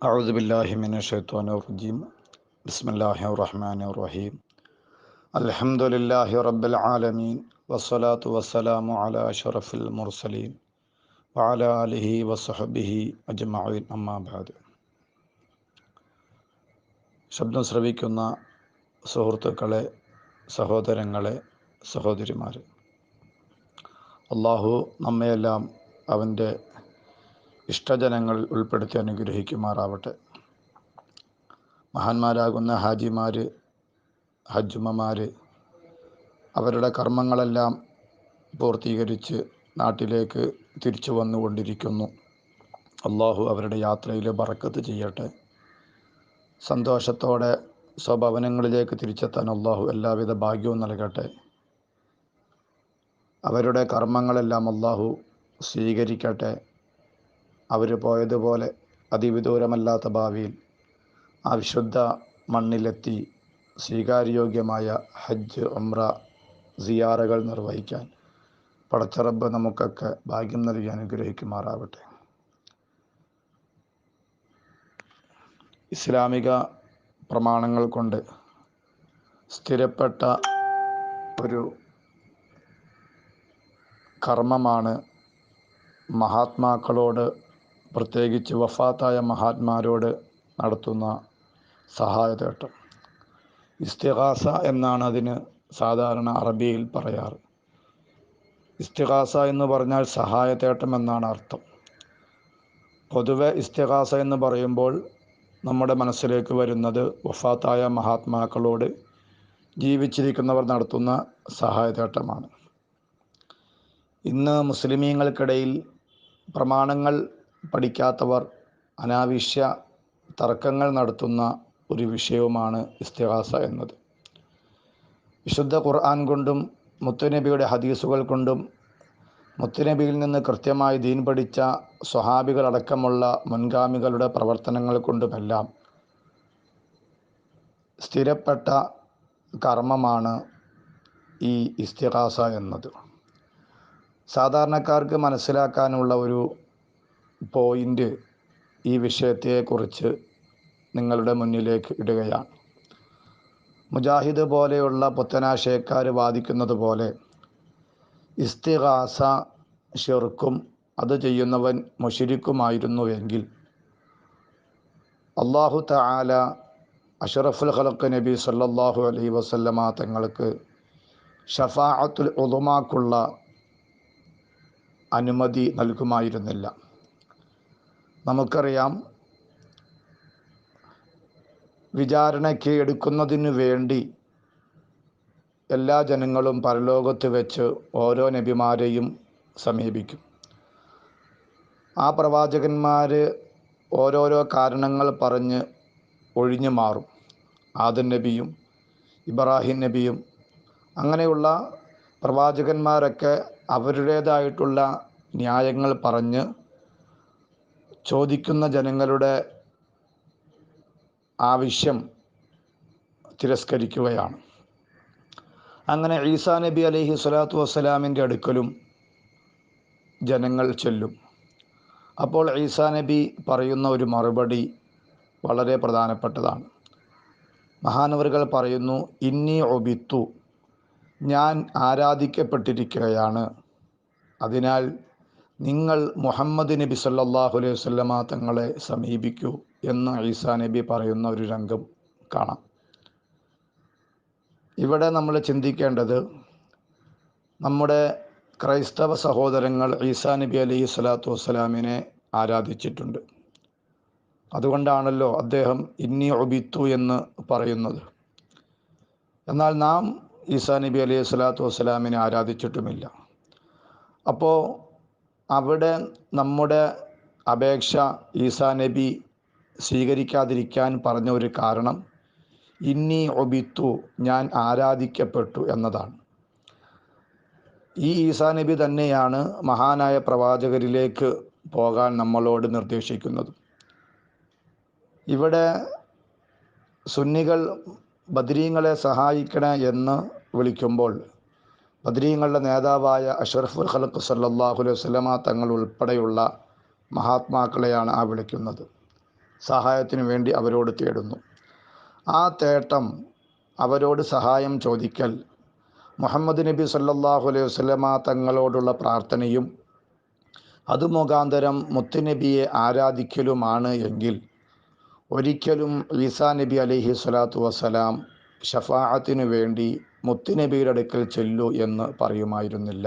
أعوذ بالله من الشيطان الرجيم بسم الله الرحمن الرحيم الحمد لله رب العالمين والصلاة والسلام على أشرف المرسلين وعلى آله وصحبه أجمعين أما بعد. ശബ്ദം ശ്രവിക്കുന്ന സുഹൃത്തുക്കളെ, സഹോദരങ്ങളെ, സഹോദരിമാരെ, അള്ളാഹു നമ്മയെല്ലാം അവൻ്റെ ഇഷ്ടജനങ്ങളിൽ ഉൾപ്പെടുത്തി അനുഗ്രഹിക്കുമാറാവട്ടെ. മഹാന്മാരാകുന്ന ഹാജിമാർ, ഹജ്ജുമ്മമാർ അവരുടെ കർമ്മങ്ങളെല്ലാം പൂർത്തീകരിച്ച് നാട്ടിലേക്ക് തിരിച്ചു വന്നുകൊണ്ടിരിക്കുന്നു. അള്ളാഹു അവരുടെ യാത്രയിൽ ബറക്കത്ത് ചെയ്യട്ടെ. സന്തോഷത്തോടെ സ്വഭവനങ്ങളിലേക്ക് തിരിച്ചെത്താൻ അള്ളാഹു എല്ലാവിധ ഭാഗ്യവും നൽകട്ടെ. അവരുടെ കർമ്മങ്ങളെല്ലാം അള്ളാഹു സ്വീകരിക്കട്ടെ. അവർ പോയതുപോലെ അതിവിദൂരമല്ലാത്ത ഭാവിയിൽ ആ വിശുദ്ധ മണ്ണിലെത്തി സ്വീകാര്യോഗ്യമായ ഹജ്ജ്, ഉംറ, സിയാറകൾ നിർവഹിക്കാൻ പടച്ചറബ്ബ് നമുക്കൊക്കെ ഭാഗ്യം നൽകി അനുഗ്രഹിക്കുമാറാവട്ടെ. ഇസ്ലാമിക പ്രമാണങ്ങൾ കൊണ്ട് സ്ഥിരപ്പെട്ട ഒരു കർമ്മമാണ് മഹാത്മാക്കളോട്, പ്രത്യേകിച്ച് വഫാത്തായ മഹാത്മാരോട് നടത്തുന്ന സഹായതേട്ടം. ഇസ്തിഗാസ എന്നാണ് അതിന് സാധാരണ അറബിയിൽ പറയാറ്. ഇസ്തിഗാസ എന്ന് പറഞ്ഞാൽ സഹായതേട്ടം എന്നാണ് അർത്ഥം. പൊതുവെ ഇസ്തിഗാസ എന്ന് പറയുമ്പോൾ നമ്മുടെ മനസ്സിലേക്ക് വരുന്നത് വഫാത്തായ മഹാത്മാക്കളോട് ജീവിച്ചിരിക്കുന്നവർ നടത്തുന്ന സഹായതേട്ടമാണ്. ഇന്ന് മുസ്ലിമീങ്ങൾക്കിടയിൽ പ്രമാണങ്ങൾ പഠിക്കാത്തവർ അനാവശ്യ തർക്കങ്ങൾ നടത്തുന്ന ഒരു വിഷയവുമാണ് ഇസ്തിഗാസ എന്നത്. വിശുദ്ധ ഖുർആൻ കൊണ്ടും മുത്തുനബിയുടെ ഹദീസുകൾ കൊണ്ടും മുത്തുനബിയിൽ നിന്ന് കൃത്യമായി ദീൻ പഠിച്ച സ്വഹാബികളടക്കമുള്ള മുൻഗാമികളുടെ പ്രവർത്തനങ്ങൾ കൊണ്ടുമെല്ലാം സ്ഥിരപ്പെട്ട കർമ്മമാണ് ഈ ഇസ്തിഗാസ എന്നത്. സാധാരണക്കാർക്ക് മനസ്സിലാക്കാനുള്ള ഒരു പോയിൻ്റ് ഈ വിഷയത്തെക്കുറിച്ച് നിങ്ങളുടെ മുന്നിലേക്ക് ഇടുകയാണ്. മുജാഹിദ് പോലെയുള്ള പുത്തനാശയക്കാർ വാദിക്കുന്നത് പോലെ ഇസ്തിഗാസ ഷിർക്കും അത് ചെയ്യുന്നവൻ മുശ്രിക്കുമായിരുന്നുവെങ്കിൽ അല്ലാഹു തആല അഷ്റഫുൽ ഖൽഖ് നബി സല്ലല്ലാഹു അലൈഹി വസല്ലമ തങ്ങൾക്ക് ഷഫാഅത്തുൽ ഉളുമാക്കുള്ള അനുമതി നൽകുമായിരുന്നില്ല. നമുക്കറിയാം, വിചാരണയ്ക്ക് എടുക്കുന്നതിന് വേണ്ടി എല്ലാ ജനങ്ങളും പരലോകത്ത് വെച്ച് ഓരോ നബിമാരെയും സമീപിക്കും. ആ പ്രവാചകന്മാർ ഓരോരോ കാരണങ്ങൾ പറഞ്ഞ് ഒഴിഞ്ഞു മാറും. ആദം നബിയും ഇബ്രാഹിം നബിയും അങ്ങനെയുള്ള പ്രവാചകന്മാരൊക്കെ അവരുടേതായിട്ടുള്ള ന്യായങ്ങൾ പറഞ്ഞ് ചോദിക്കുന്ന ജനങ്ങളുടെ ആവശ്യം തിരസ്കരിക്കുകയാണ്. അങ്ങനെ ഈസാ നബി അലൈഹി സ്വലാത്തു വസ്സലാമിൻ്റെ അടുക്കലും ജനങ്ങൾ ചെല്ലും. അപ്പോൾ ഈസാ നബി പറയുന്ന ഒരു മറുപടി വളരെ പ്രധാനപ്പെട്ടതാണ്. മഹാനവറുകൾ പറയുന്നു, ഇന്നി ഒബിത്തു, ഞാൻ ആരാധിക്കപ്പെട്ടിരിക്കുകയാണ്, അതിനാൽ നിങ്ങൾ മുഹമ്മദ് നബി സല്ലല്ലാഹു അലൈഹി വസല്ലമ തങ്ങളെ സമീപിക്കൂ എന്ന് ഈസാ നബി പറയുന്ന ഒരു രംഗം കാണാം. ഇവിടെ നമ്മൾ ചിന്തിക്കേണ്ടത്, നമ്മുടെ ക്രൈസ്തവ സഹോദരങ്ങൾ ഈസാ നബി അലൈഹി സ്വലാത്തു വസ്സലാമിനെ ആരാധിച്ചിട്ടുണ്ട്. അതുകൊണ്ടാണല്ലോ അദ്ദേഹം ഇന്നി ഒബിത്തു എന്ന് പറയുന്നത്. എന്നാൽ നാം ഈസാ നബി അലൈഹി സ്വലാത്തു വസ്സലാമിനെ ആരാധിച്ചിട്ടുമില്ല. അപ്പോൾ അവിടെ നമ്മുടെ അപേക്ഷ ഈസാ നബി സ്വീകരിക്കാതിരിക്കാൻ പറഞ്ഞ ഒരു കാരണം ഇന്നി ഒബിത്തു, ഞാൻ ആരാധിക്കപ്പെട്ടു എന്നതാണ്. ഈ ഈസാ നബി തന്നെയാണ് മഹാനായ പ്രവാചകരിലേക്ക് പോകാൻ നമ്മളോട് നിർദ്ദേശിക്കുന്നത്. ഇവിടെ സുന്നികൾ ബദ്രീങ്ങളെ സഹായിക്കണേ എന്ന് വിളിക്കുമ്പോൾ ബദ്രീങ്ങളുടെ നേതാവായ അഷ്റഫുൽ ഖൽഖ് സല്ലല്ലാഹു അലൈഹി വസല്ലമ തങ്ങൾ ഉൾപ്പെടെയുള്ള മഹാത്മാക്കളെയാണ് ആ വിളിക്കുന്നത്. സഹായത്തിനു വേണ്ടി അവരോട് തേടുന്നു. ആ തേട്ടം, അവരോട് സഹായം ചോദിക്കൽ, മുഹമ്മദ് നബി സല്ലല്ലാഹു അലൈഹി വസല്ലമ തങ്ങളോടുള്ള പ്രാർത്ഥനയും അത് മുഖാന്തരം മുത്തുനബിയെ ആരാധിക്കലുമാണ് എങ്കിൽ ഒരിക്കലും ഈസാ നബി അലൈഹി സ്വലാത്തു വസ്സലാം ഷഫാഅത്തിനു വേണ്ടി മുത്തുനബിയുടെ അടുക്കൽ ചെല്ലു എന്ന് പറയുമായിരുന്നില്ല.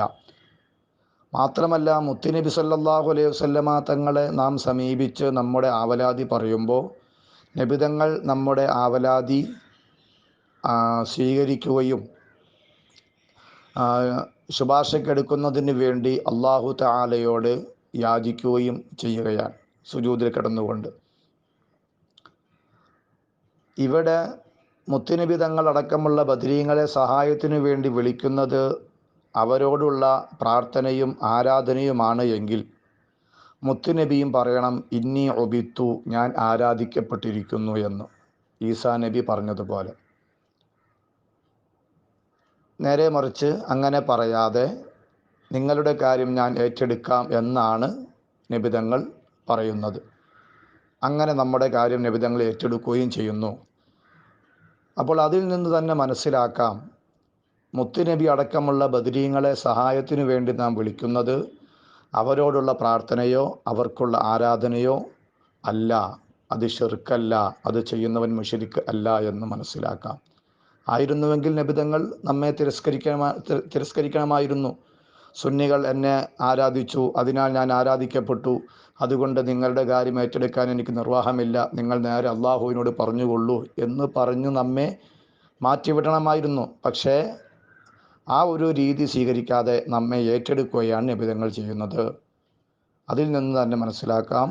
മാത്രമല്ല, മുത്തുനബി സല്ലല്ലാഹു അലൈഹി വസല്ലമ തങ്ങളെ നാം സമീപിച്ച് നമ്മുടെ ആവലാതി പറയുമ്പോൾ നബിതങ്ങൾ നമ്മുടെ ആവലാതി സ്വീകരിക്കുകയും ശുപാർശക്കെടുക്കുന്നതിന് വേണ്ടി അള്ളാഹു തആലയോട് യാചിക്കുകയും ചെയ്യുകയാണ് സുജൂദിൽ കിടന്നുകൊണ്ട്. ഇവിടെ മുത്തുനബി തങ്ങളടക്കമുള്ള ബദരീങ്ങളെ സഹായത്തിനു വേണ്ടി വിളിക്കുന്നത് അവരോടുള്ള പ്രാർത്ഥനയും ആരാധനയുമാണ് എങ്കിൽ മുത്തുനബിയും പറയണം ഇന്നി ഉബിത്തു, ഞാൻ ആരാധിക്കപ്പെട്ടിരിക്കുന്നു എന്ന് ഈസാ നബി പറഞ്ഞതുപോലെ. നേരെ മറിച്ച് അങ്ങനെ പറയാതെ നിങ്ങളുടെ കാര്യം ഞാൻ ഏറ്റെടുക്കാം എന്നാണ് നബിതങ്ങൾ പറയുന്നത്. അങ്ങനെ നമ്മുടെ കാര്യം നബിതങ്ങൾ ഏറ്റെടുക്കുകയും ചെയ്യുന്നു. അപ്പോൾ അതിൽ നിന്ന് തന്നെ മനസ്സിലാക്കാം, മുത്തുനബി അടക്കമുള്ള ബദരീങ്ങളെ സഹായത്തിനു വേണ്ടി നാം വിളിക്കുന്നത് അവരോടുള്ള പ്രാർത്ഥനയോ അവർക്കുള്ള ആരാധനയോ അല്ല, അത് ശിർക്കല്ല, അത് ചെയ്യുന്നവൻ മുശ്രിക്ക് അല്ല എന്ന് മനസ്സിലാക്കാം. ആയിരുന്നുവെങ്കിൽ നബിതങ്ങൾ നമ്മെ തിരസ്കരിക്കണമായിരുന്നു. സുന്നികൾ എന്നെ ആരാധിച്ചു, അതിനാൽ ഞാൻ ആരാധിക്കപ്പെട്ടു, അതുകൊണ്ട് നിങ്ങളുടെ കാര്യം ഏറ്റെടുക്കാൻ എനിക്ക് നിർവാഹമില്ല, നിങ്ങൾ നേരെ അള്ളാഹുവിനോട് പറഞ്ഞുകൊള്ളൂ എന്ന് പറഞ്ഞു നമ്മെ മാറ്റിവിടണമായിരുന്നു. പക്ഷേ ആ ഒരു രീതി സ്വീകരിക്കാതെ നമ്മെ ഏറ്റെടുക്കുകയാണ് നബിതങ്ങൾ ചെയ്യുന്നത്. അതിൽ നിന്ന് തന്നെ മനസ്സിലാക്കാം,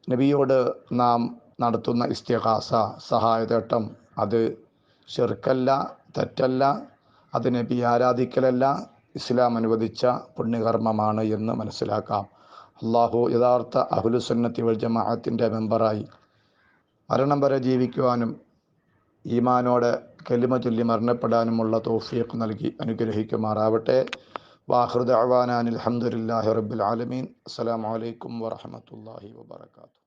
നബിയോട് നാം നടത്തുന്ന ഇസ്തിഗാസ, സഹായതേട്ടം, അത് ശിർക്കല്ല, തെറ്റല്ല, അത് നബി ആരാധിക്കലല്ല, ഇസ്ലാം അനുവദിച്ച പുണ്യകർമ്മമാണ് എന്ന് മനസ്സിലാക്കാം. അള്ളാഹു യഥാർത്ഥ അഹ്ലുസുന്നത്തി വൽ ജമാഅത്തിൻ്റെ മെമ്പറായി മരണം വരെ ജീവിക്കുവാനും ഈമാനോടെ കലിമ ചൊല്ലി മരണപ്പെടാനുമുള്ള തൗഫീഖ് നൽകി അനുഗ്രഹിക്കുമാറാവട്ടെ. വാഖിറു ദഅ്വാനാ അൽഹംദുലില്ലാഹി റബ്ബിൽ ആലമീൻ. അസ്സലാമു അലൈക്കും വറഹ്മത്തുള്ളാഹി വബറകാതുഹു.